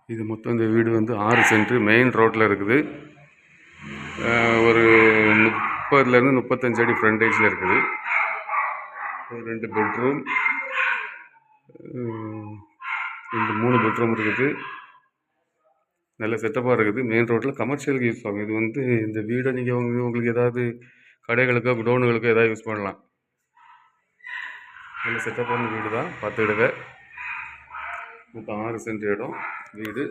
இது மொத்தம் இந்த வீடு வந்து 6 சென்ட் மெயின் ரோட்டில் இருக்குது. ஒரு 30லேருந்து 35 அடி ஃப்ரண்டேஜில் இருக்குது. 2 பெட்ரூம், 3 பெட்ரூம் இருக்குது. நல்ல செட்டப்பாக இருக்குது. மெயின் ரோட்டில் கமர்ஷியலுக்கு யூஸ் ஆகும். இது வந்து இந்த வீடை நீங்கள் உங்களுக்கு ஏதாவது கடைகளுக்கோ குடோனுகளுக்கோ ஏதாவது யூஸ் பண்ணலாம். நல்ல செட்டப்பான வீடு தான், பார்த்துக்கிடுங்க. மொத்தம் 6 சென்ட் இடம் வீடு.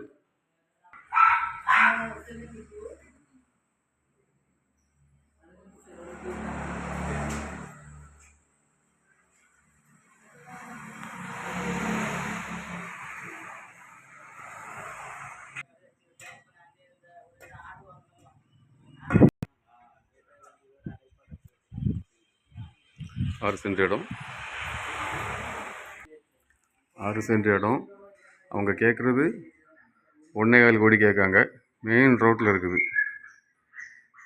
ஆறு சென்ட் இடம் அவங்க கேட்குறது 1.25 கோடி கேட்காங்க. மெயின் ரோட்டில் இருக்குது.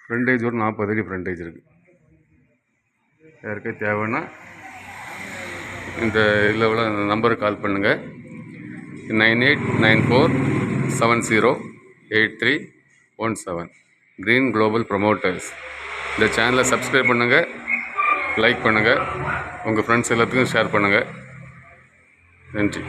ஃப்ரண்டேஜ் ஒரு 40 அடி ஃப்ரண்டேஜ் இருக்குது. யாருக்கே தேவைன்னா இந்த இதில் உள்ள நம்பருக்கு கால் பண்ணுங்கள். 9894708317 க்ரீன் குளோபல் ப்ரமோட்டர்ஸ். இந்த சேனலை சப்ஸ்கிரைப் பண்ணுங்கள், லைக் பண்ணுங்கள், உங்கள் ஃப்ரெண்ட்ஸ் எல்லாத்துக்கும் ஷேர் பண்ணுங்கள். நன்றி.